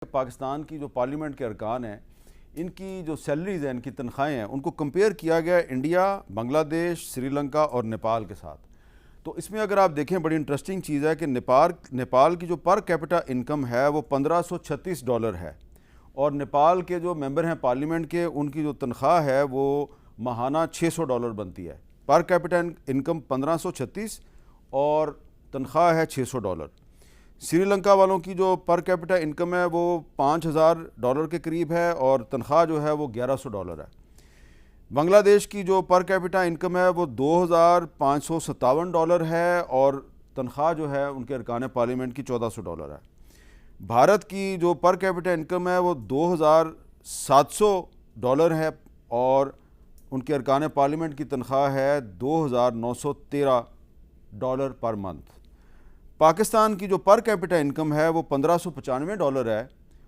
پاکستان کی جو پارلیمنٹ کے ارکان ہیں ان کی جو سیلریز ہیں، ان کی تنخواہیں ہیں، ان کو کمپیئر کیا گیا انڈیا، بنگلہ دیش، سری لنکا اور نیپال کے ساتھ۔ تو اس میں اگر آپ دیکھیں بڑی انٹرسٹنگ چیز ہے کہ نیپال کی جو پر کیپٹا انکم ہے وہ $1536 ہے، اور نیپال کے جو ممبر ہیں پارلیمنٹ کے ان کی جو تنخواہ ہے وہ ماہانہ $600 بنتی ہے۔ پر کیپٹا انکم 1536 اور تنخواہ ہے $600۔ سری لنکا والوں کی جو پر کیپٹا انکم ہے وہ $5000 کے قریب ہے اور تنخواہ جو ہے وہ $1100 ہے۔ بنگلہ دیش کی جو پر کیپٹا انکم ہے وہ $2557 ہے اور تنخواہ جو ہے ان کے ارکان پارلیمنٹ کی $1400 ہے۔ بھارت کی جو پر کیپٹا انکم ہے وہ $2700 ہے اور ان کے ارکان پارلیمنٹ کی تنخواہ ہے $2913 پر منتھ۔ پاکستان کی جو پر کیپٹا انکم ہے وہ $1595 ہے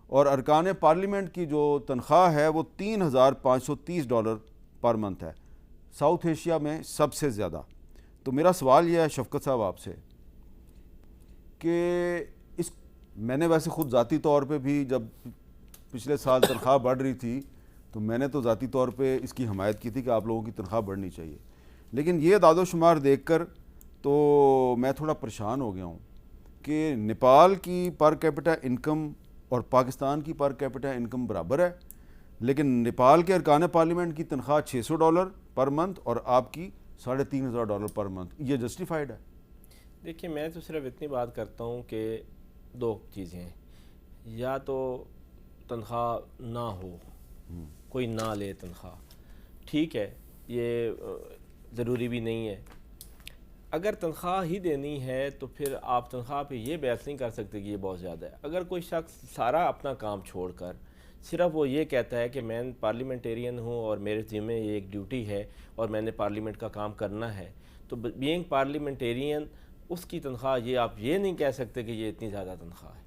اور ارکان پارلیمنٹ کی جو تنخواہ ہے وہ $3530 پر منتھ ہے، ساؤتھ ایشیا میں سب سے زیادہ۔ تو میرا سوال یہ ہے شفقت صاحب آپ سے کہ میں نے ویسے خود ذاتی طور پہ بھی جب پچھلے سال تنخواہ بڑھ رہی تھی تو میں نے تو ذاتی طور پہ اس کی حمایت کی تھی کہ آپ لوگوں کی تنخواہ بڑھنی چاہیے، لیکن یہ اعداد و شمار دیکھ کر تو میں تھوڑا پریشان ہو گیا ہوں کہ نیپال کی پر کیپٹا انکم اور پاکستان کی پر کیپٹا انکم برابر ہے، لیکن نیپال کے ارکان پارلیمنٹ کی تنخواہ $600 پر منتھ اور آپ کی $3500 پر منتھ۔ یہ جسٹیفائڈ ہے؟ دیکھیے، میں تو صرف اتنی بات کرتا ہوں کہ دو چیزیں ہیں، یا تو تنخواہ نہ ہو، کوئی نہ لے تنخواہ، ٹھیک ہے، یہ ضروری بھی نہیں ہے۔ اگر تنخواہ ہی دینی ہے تو پھر آپ تنخواہ پہ یہ بحث نہیں کر سکتے کہ یہ بہت زیادہ ہے۔ اگر کوئی شخص سارا اپنا کام چھوڑ کر صرف وہ یہ کہتا ہے کہ میں پارلیمنٹیرین ہوں اور میرے ذمہ یہ ایک ڈیوٹی ہے اور میں نے پارلیمنٹ کا کام کرنا ہے، تو بینگ پارلیمنٹیرین اس کی تنخواہ یہ آپ یہ نہیں کہہ سکتے کہ یہ اتنی زیادہ تنخواہ ہے۔